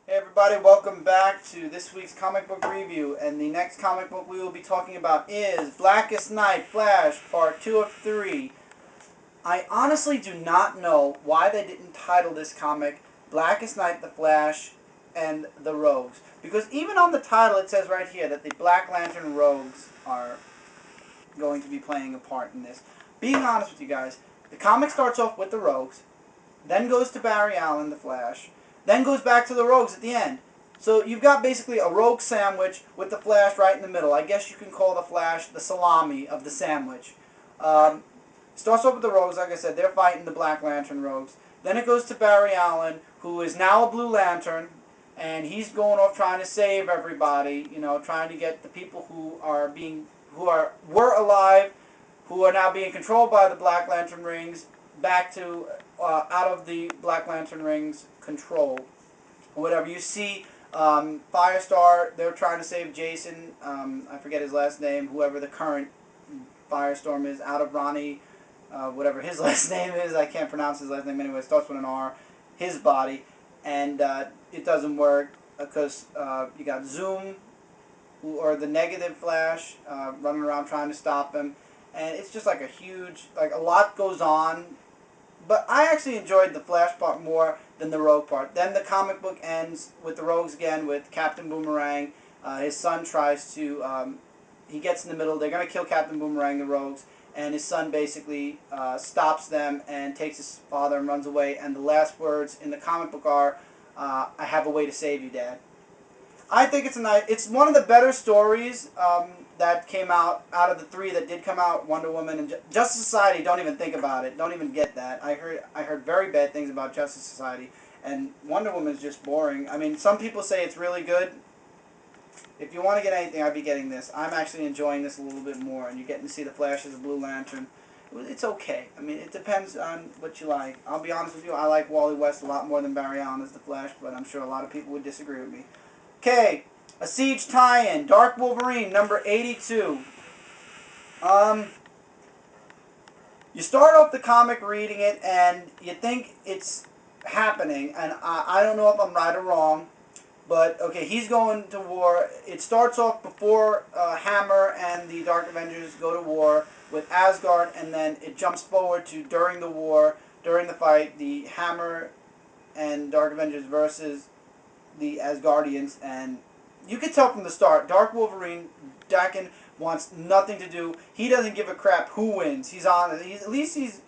Hey everybody, welcome back to this week's comic book review, and the next comic book we will be talking about is Blackest Night, Flash, Part 2 of 3. I honestly do not know why they didn't title this comic Blackest Night, the Flash, and the Rogues. Because even on the title it says right here that the Black Lantern Rogues are going to be playing a part in this. Being honest with you guys, the comic starts off with the Rogues, then goes to Barry Allen, the Flash, then goes back to the Rogues at the end. So you've got basically a Rogue sandwich with the Flash right in the middle. I guess you can call the Flash the salami of the sandwich. Starts off with the Rogues, like I said, they're fighting the Black Lantern Rogues. Then it goes to Barry Allen, who is now a Blue Lantern, and he's going off trying to save everybody, trying to get the people were alive, who are now being controlled by the Black Lantern rings, back to out of the Black Lantern rings control. Whatever you see, Firestar, they're trying to save Jason. I forget his last name. Whoever the current Firestorm is, out of Ronnie, whatever his last name is. I can't pronounce his last name anyway. It starts with an R. His body, and it doesn't work because you got Zoom, or the Negative Flash, running around trying to stop him. And it's just like a lot goes on. But I actually enjoyed the Flash part more than the Rogue part. Then the comic book ends with the Rogues again, with Captain Boomerang. His son tries to, he gets in the middle. They're going to kill Captain Boomerang, the Rogues. And his son basically stops them and takes his father and runs away. And the last words in the comic book are, I have a way to save you, Dad. I think it's one of the better stories that came out of the three that did come out. Wonder Woman and Justice Society. Don't even think about it. Don't even get that. I heard very bad things about Justice Society, and Wonder Woman is just boring. I mean, some people say it's really good. If you want to get anything, I'd be getting this. I'm actually enjoying this a little bit more, and you're getting to see the Flash as a Blue Lantern. It's okay. I mean, it depends on what you like. I'll be honest with you. I like Wally West a lot more than Barry Allen as the Flash, but I'm sure a lot of people would disagree with me. Okay, a Siege tie-in, Dark Wolverine, number 82. You start off the comic reading it, and you think it's happening, and I don't know if I'm right or wrong, but okay, he's going to war. It starts off before Hammer and the Dark Avengers go to war with Asgard, and then it jumps forward to during the war, during the fight, the Hammer and Dark Avengers versus the Asgardians, and you could tell from the start, Dark Wolverine, Daken wants nothing to do. He doesn't give a crap who wins. He's on it. At least he's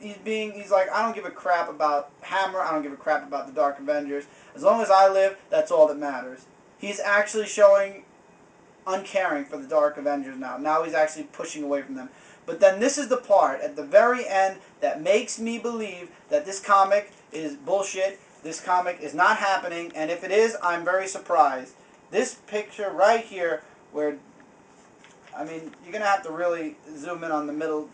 like, I don't give a crap about Hammer. I don't give a crap about the Dark Avengers. As long as I live, that's all that matters. He's actually showing uncaring for the Dark Avengers now. Now he's actually pushing away from them. But then this is the part at the very end that makes me believe that this comic is bullshit. This comic is not happening, and if it is, I'm very surprised. This picture right here, where, I mean, you're going to have to really zoom in on the middle.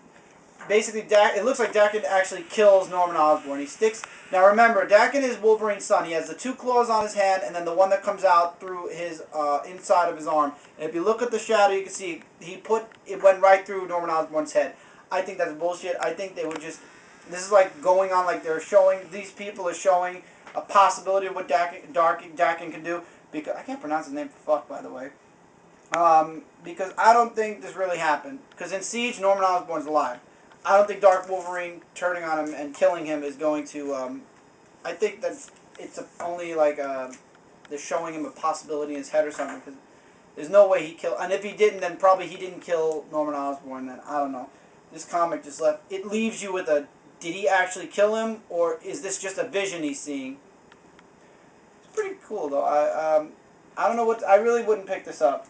Basically, it looks like Daken actually kills Norman Osborn. He sticks. Now remember, Daken is Wolverine's son. He has the two claws on his hand, and then the one that comes out through his inside of his arm. And if you look at the shadow, you can see it went right through Norman Osborn's head. I think that's bullshit. I think they were just. This is like going on like they're showing. These people are showing a possibility of what Daken can do. Because I can't pronounce his name for fuck, by the way. Because I don't think this really happened. Because in Siege, Norman Osborn's alive. I don't think Dark Wolverine turning on him and killing him is going to. I think that it's only like they're showing him a possibility in his head or something. Because there's no way he killed. And if he didn't, then probably he didn't kill Norman Osborn. Then I don't know. This comic just left. It leaves you with a. Did he actually kill him, or is this just a vision he's seeing? Pretty cool though. I don't know what I really wouldn't pick this up.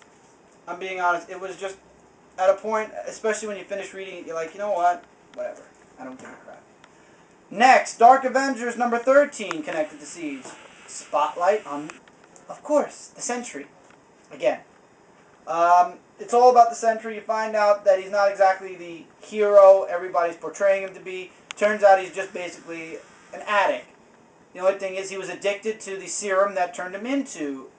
I'm being honest. It was just at a point, especially when you finish reading it, you're like, you know what? Whatever. I don't give a crap. Next, Dark Avengers number 13 connected to Siege. Spotlight on, of course, the Sentry. Again. It's all about the Sentry. You find out that he's not exactly the hero everybody's portraying him to be. Turns out he's just basically an addict. The only thing is he was addicted to the serum that turned him into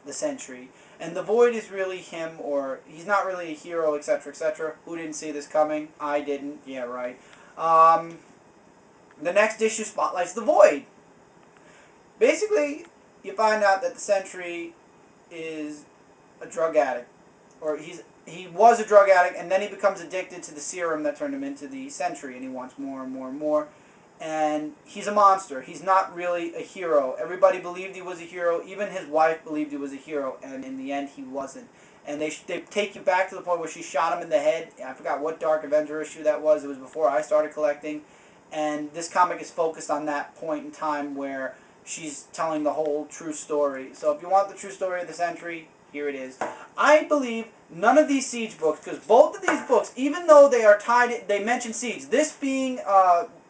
the Sentry. And the Void is really him, or he's not really a hero, etc., etc. Who didn't see this coming? I didn't. Yeah, right. The next issue spotlights the Void. Basically, you find out that the Sentry is a drug addict, or he was a drug addict, and then he becomes addicted to the serum that turned him into the Sentry, and he wants more and more and more. And he's a monster. He's not really a hero. Everybody believed he was a hero. Even his wife believed he was a hero, and in the end, he wasn't. And they take you back to the point where she shot him in the head. I forgot what Dark Avenger issue that was. It was before I started collecting. And this comic is focused on that point in time where she's telling the whole true story. So if you want the true story of the Sentry, here it is. I believe none of these Siege books, because both of these books, even though they are tied, they mention Siege. This being,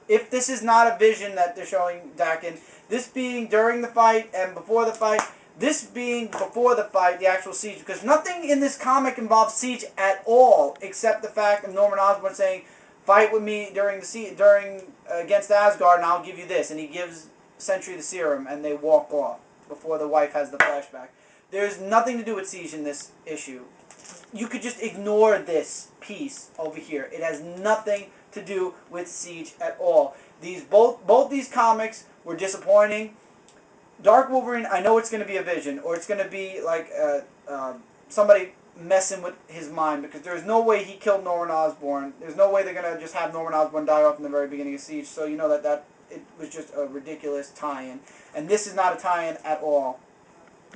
if this is not a vision that they're showing Dakin, this being during the fight and before the fight, this being before the fight, the actual Siege, because nothing in this comic involves Siege at all, except the fact of Norman Osborn saying, "Fight with me during the siege, against Asgard, and I'll give you this," and he gives Sentry the serum, and they walk off before the wife has the flashback. There's nothing to do with Siege in this issue. You could just ignore this piece over here. It has nothing to do with Siege at all. Both these comics were disappointing. Dark Wolverine, I know it's going to be a vision, or it's going to be like somebody messing with his mind, because there's no way he killed Norman Osborn. There's no way they're going to just have Norman Osborn die off in the very beginning of Siege, so you know that it was just a ridiculous tie-in. And this is not a tie-in at all.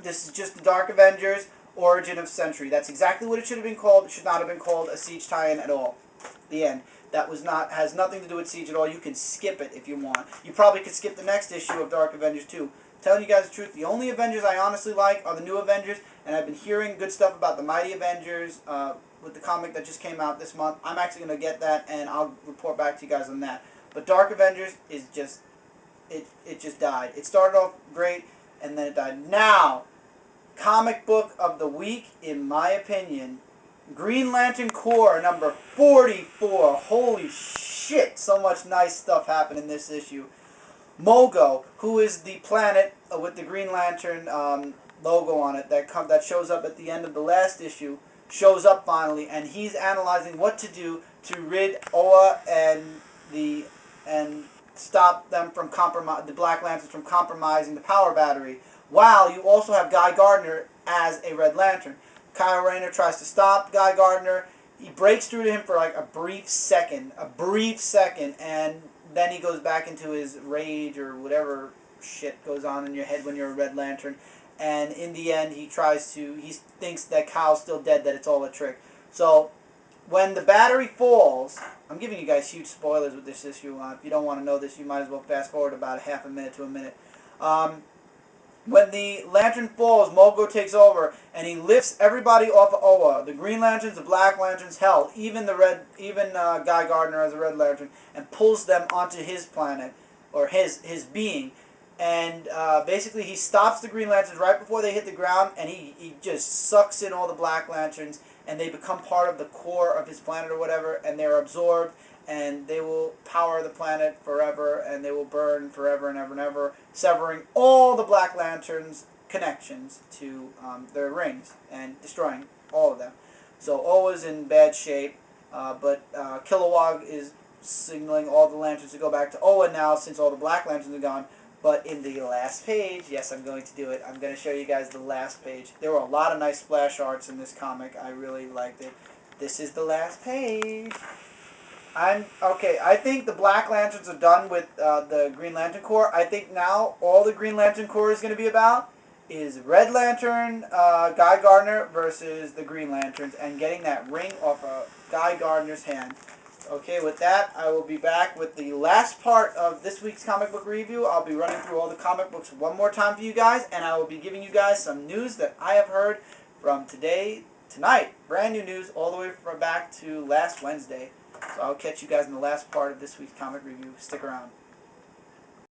This is just the Dark Avengers, Origin of Sentry. That's exactly what it should have been called. It should not have been called a Siege tie-in at all. The end. That has nothing to do with Siege at all. You can skip it if you want. You probably could skip the next issue of Dark Avengers too. Telling you guys the truth, the only Avengers I honestly like are the new Avengers, and I've been hearing good stuff about the Mighty Avengers with the comic that just came out this month. I'm actually going to get that, and I'll report back to you guys on that. But Dark Avengers is just, it just died. It started off great, and then it died. Now, comic book of the week, in my opinion, Green Lantern Corp number 44. Holy shit, so much nice stuff happened in this issue. Mogo, who is the planet with the Green Lantern logo on it that shows up at the end of the last issue, shows up finally, and he's analyzing what to do to rid Oa and stop them from the Black Lanterns from compromising the power battery. While you also have Guy Gardner as a Red Lantern. Kyle Rayner tries to stop Guy Gardner. He breaks through to him for like a brief second, and then he goes back into his rage or whatever shit goes on in your head when you're a Red Lantern. And in the end, he thinks that Kyle's still dead, that it's all a trick. So, when the battery falls, I'm giving you guys huge spoilers with this issue. If you don't want to know this, you might as well fast forward about half a minute to a minute. When the lantern falls, Mogo takes over, and he lifts everybody off of Oa. The Green Lanterns, the Black Lanterns, hell, even Guy Gardner as a Red Lantern, and pulls them onto his planet, or his being. And basically he stops the Green Lanterns right before they hit the ground, and he just sucks in all the Black Lanterns, and they become part of the core of his planet or whatever, and they're absorbed, and they will power the planet forever, and they will burn forever and ever and ever, severing all the Black Lanterns' connections to their rings and destroying all of them. So Oa's in bad shape, but Kilowog is signaling all the lanterns to go back to Oa now, since all the Black Lanterns are gone. But in the last page, yes, I'm going to do it. I'm going to show you guys the last page. There were a lot of nice splash arts in this comic. I really liked it. This is the last page. I think the Black Lanterns are done with the Green Lantern Corps. I think now all the Green Lantern Corps is going to be about is Red Lantern, Guy Gardner versus the Green Lanterns, and getting that ring off of Guy Gardner's hand. Okay, with that, I will be back with the last part of this week's comic book review. I'll be running through all the comic books one more time for you guys, and I will be giving you guys some news that I have heard from tonight. Brand new news all the way from back to last Wednesday. So I'll catch you guys in the last part of this week's comic review. Stick around.